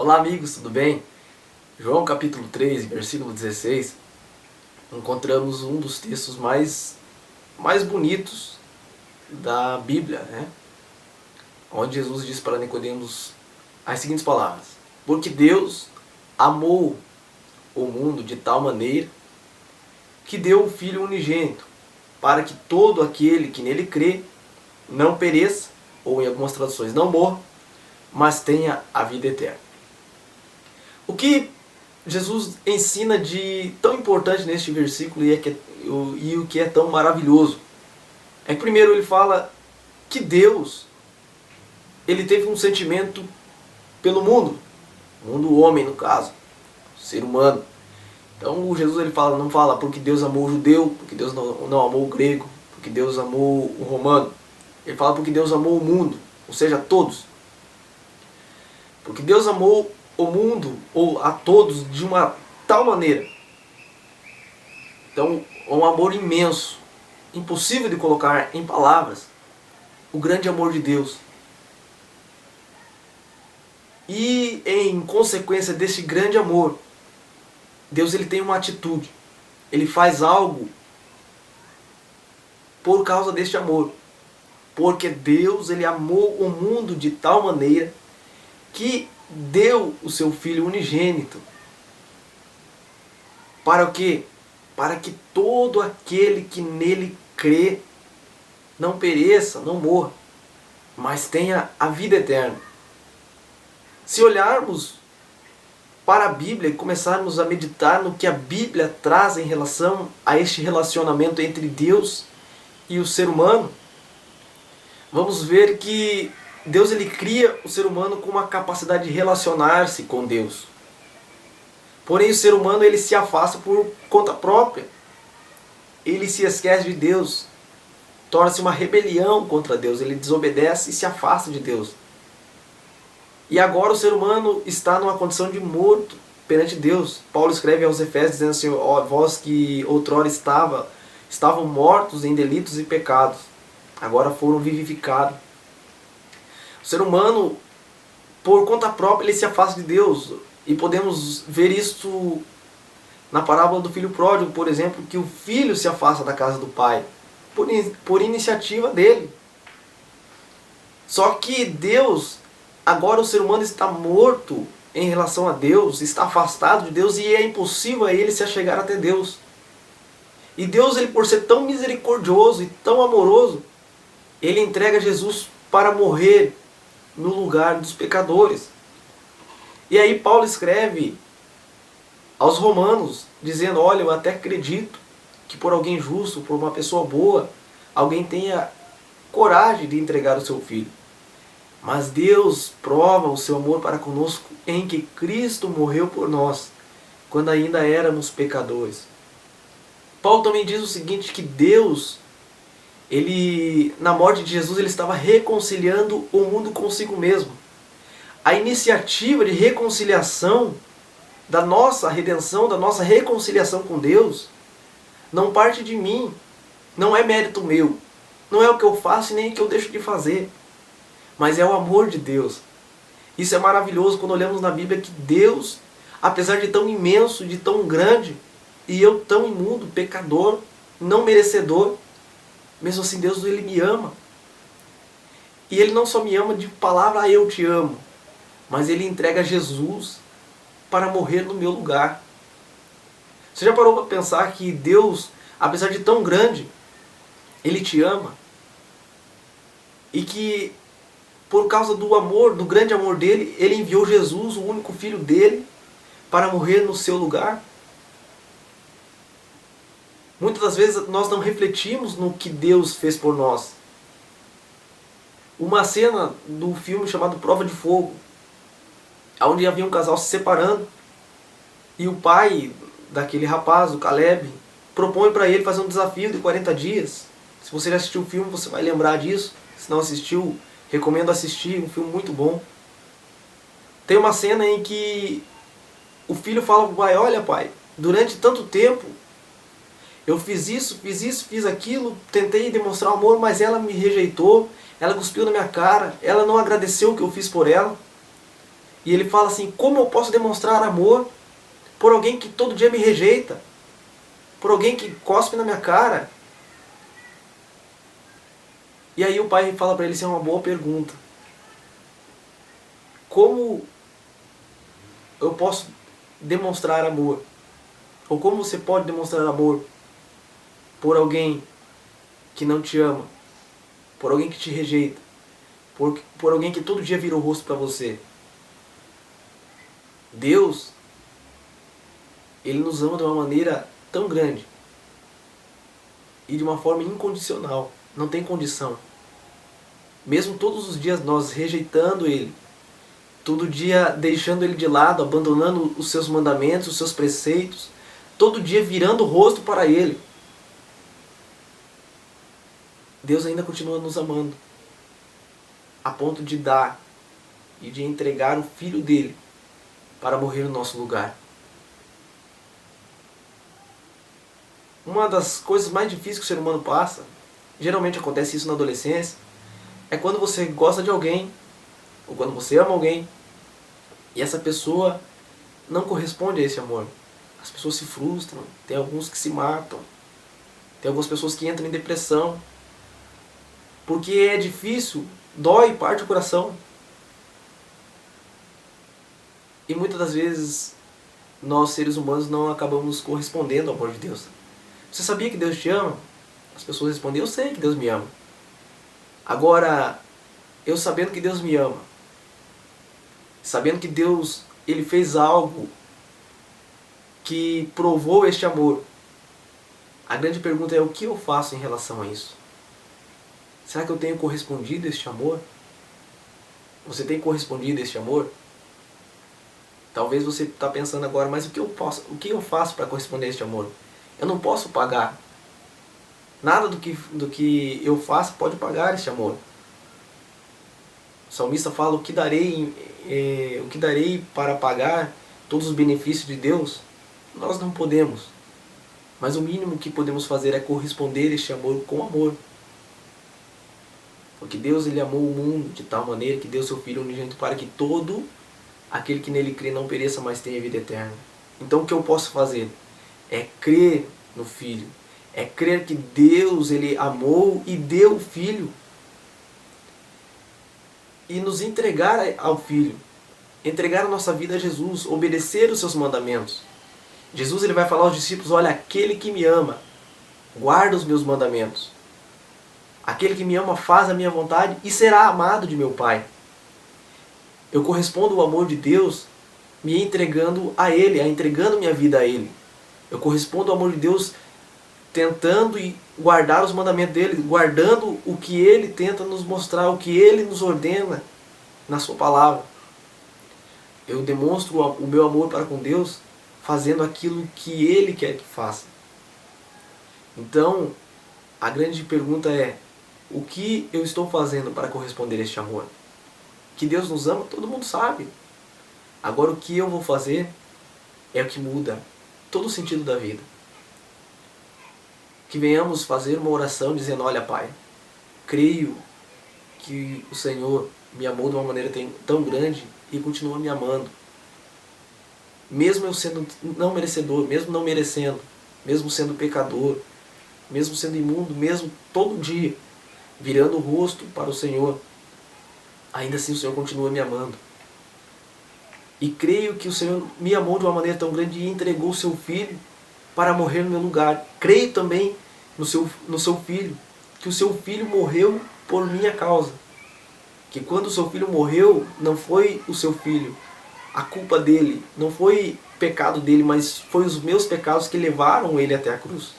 Olá amigos, tudo bem? João capítulo 3, versículo 16, encontramos um dos textos mais bonitos da Bíblia, né? Onde Jesus diz para Nicodemos as seguintes palavras: porque Deus amou o mundo de tal maneira que deu o Filho unigênito, para que todo aquele que nele crê não pereça, ou em algumas traduções não morra, mas tenha a vida eterna. O que Jesus ensina de tão importante neste versículo e o que é tão maravilhoso é que primeiro ele fala que Deus ele teve um sentimento pelo mundo, o mundo homem no caso, o ser humano. Então o Jesus ele não fala porque Deus amou o judeu, porque Deus não amou o grego, porque Deus amou o romano. Ele fala porque Deus amou o mundo, ou seja, todos. Porque Deus amou o mundo ou a todos de uma tal maneira. Então, um amor imenso, impossível de colocar em palavras, o grande amor de Deus. E em consequência desse grande amor, Deus ele tem uma atitude. Ele faz algo por causa deste amor. Porque Deus ele amou o mundo de tal maneira que deu o seu Filho unigênito. Para o quê? Para que todo aquele que nele crê não pereça, não morra, mas tenha a vida eterna. Se olharmos para a Bíblia e começarmos a meditar no que a Bíblia traz em relação a este relacionamento entre Deus e o ser humano, vamos ver que Deus ele cria o ser humano com uma capacidade de relacionar-se com Deus. Porém o ser humano ele se afasta por conta própria. Ele se esquece de Deus. Torna-se uma rebelião contra Deus. Ele desobedece e se afasta de Deus. E agora o ser humano está numa condição de morto perante Deus. Paulo escreve aos Efésios dizendo assim: ó, vós que outrora estavam mortos em delitos e pecados, agora foram vivificados. O ser humano, por conta própria, ele se afasta de Deus. E podemos ver isso na parábola do filho pródigo, por exemplo, que o filho se afasta da casa do pai, por iniciativa dele. Só que Deus, agora o ser humano está morto em relação a Deus, está afastado de Deus e é impossível a ele se achegar até Deus. E Deus, ele por ser tão misericordioso e tão amoroso, ele entrega Jesus para morrer no lugar dos pecadores. E aí Paulo escreve aos romanos, dizendo: olha, eu até acredito que por alguém justo, por uma pessoa boa, alguém tenha coragem de entregar o seu filho. Mas Deus prova o seu amor para conosco em que Cristo morreu por nós, quando ainda éramos pecadores. Paulo também diz o seguinte, que Deus, ele, na morte de Jesus, ele estava reconciliando o mundo consigo mesmo. A iniciativa de reconciliação, da nossa redenção, da nossa reconciliação com Deus, não parte de mim, não é mérito meu, não é o que eu faço e nem o que eu deixo de fazer, mas é o amor de Deus. Isso é maravilhoso quando olhamos na Bíblia que Deus, apesar de tão imenso, de tão grande, e eu tão imundo, pecador, não merecedor, mesmo assim Deus ele me ama. E ele não só me ama de palavra, eu te amo, mas ele entrega Jesus para morrer no meu lugar. Você já parou para pensar que Deus, apesar de tão grande, ele te ama? E que por causa do amor, do grande amor dele, ele enviou Jesus, o único filho dele, para morrer no seu lugar? Muitas das vezes nós não refletimos no que Deus fez por nós. Uma cena do filme chamado Prova de Fogo, onde havia um casal se separando, e o pai daquele rapaz, o Caleb, propõe para ele fazer um desafio de 40 dias. Se você já assistiu o filme, você vai lembrar disso. Se não assistiu, recomendo assistir, um filme muito bom. Tem uma cena em que o filho fala para o pai: olha pai, durante tanto tempo eu fiz isso, fiz aquilo, tentei demonstrar amor, mas ela me rejeitou, ela cuspiu na minha cara, ela não agradeceu o que eu fiz por ela. E ele fala assim, como eu posso demonstrar amor por alguém que todo dia me rejeita? Por alguém que cospe na minha cara? E aí o pai fala para ele, isso é uma boa pergunta. Como eu posso demonstrar amor? Ou como você pode demonstrar amor por alguém que não te ama? Por alguém que te rejeita? Por alguém que todo dia vira o rosto para você? Deus, Ele nos ama de uma maneira tão grande e de uma forma incondicional, não tem condição. Mesmo todos os dias nós rejeitando Ele, todo dia deixando Ele de lado, abandonando os seus mandamentos, os seus preceitos, todo dia virando o rosto para Ele, Deus ainda continua nos amando, a ponto de dar e de entregar o Filho dele para morrer no nosso lugar. Uma das coisas mais difíceis que o ser humano passa, geralmente acontece isso na adolescência, é quando você gosta de alguém, ou quando você ama alguém, e essa pessoa não corresponde a esse amor. As pessoas se frustram, tem alguns que se matam, tem algumas pessoas que entram em depressão, porque é difícil, dói, parte o coração. E muitas das vezes nós, seres humanos, não acabamos correspondendo ao amor de Deus. Você sabia que Deus te ama? As pessoas respondem, eu sei que Deus me ama. Agora, eu sabendo que Deus me ama, sabendo que Deus ele fez algo que provou este amor, a grande pergunta é o que eu faço em relação a isso? Será que eu tenho correspondido a este amor? Você tem correspondido a este amor? Talvez você está pensando agora, mas o que eu faço para corresponder a este amor? Eu não posso pagar. Nada do que eu faço pode pagar este amor. O salmista fala, o que darei para pagar todos os benefícios de Deus? Nós não podemos. Mas o mínimo que podemos fazer é corresponder a este amor com amor. Porque Deus ele amou o mundo de tal maneira que deu seu Filho unigênito para que todo aquele que nele crê não pereça, mas tenha vida eterna. Então o que eu posso fazer é crer no Filho. É crer que Deus ele amou e deu o Filho. E nos entregar ao Filho. Entregar a nossa vida a Jesus. Obedecer os seus mandamentos. Jesus ele vai falar aos discípulos, olha, aquele que me ama, guarda os meus mandamentos. Aquele que me ama faz a minha vontade e será amado de meu Pai. Eu correspondo ao amor de Deus me entregando a Ele, entregando minha vida a Ele. Eu correspondo ao amor de Deus tentando guardar os mandamentos dEle, guardando o que Ele tenta nos mostrar, o que Ele nos ordena na Sua palavra. Eu demonstro o meu amor para com Deus fazendo aquilo que Ele quer que faça. Então, a grande pergunta é, o que eu estou fazendo para corresponder a este amor? Que Deus nos ama, todo mundo sabe. Agora o que eu vou fazer é o que muda todo o sentido da vida. Que venhamos fazer uma oração dizendo, olha Pai, creio que o Senhor me amou de uma maneira tão grande e continua me amando. Mesmo eu sendo não merecedor, mesmo não merecendo, mesmo sendo pecador, mesmo sendo imundo, mesmo todo dia virando o rosto para o Senhor, ainda assim o Senhor continua me amando. E creio que o Senhor me amou de uma maneira tão grande e entregou o seu Filho para morrer no meu lugar. Creio também no seu Filho, que o seu Filho morreu por minha causa. Que quando o seu Filho morreu, não foi o seu Filho, a culpa dele, não foi pecado dele, mas foi os meus pecados que levaram ele até a cruz.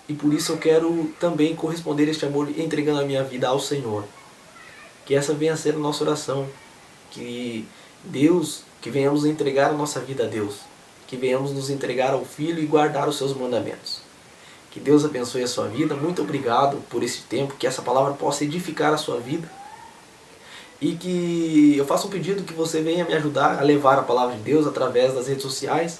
E por isso eu quero também corresponder a este amor entregando a minha vida ao Senhor. Que essa venha a ser a nossa oração. Que venhamos entregar a nossa vida a Deus. Que venhamos nos entregar ao Filho e guardar os seus mandamentos. Que Deus abençoe a sua vida. Muito obrigado por esse tempo. Que essa palavra possa edificar a sua vida. E que eu faça um pedido que você venha me ajudar a levar a palavra de Deus através das redes sociais.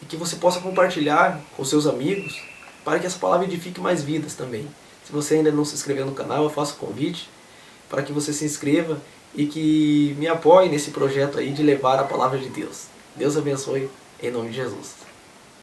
E que você possa compartilhar com seus amigos, para que essa palavra edifique mais vidas também. Se você ainda não se inscreveu no canal, eu faço o convite para que você se inscreva e que me apoie nesse projeto aí de levar a palavra de Deus. Deus abençoe, em nome de Jesus.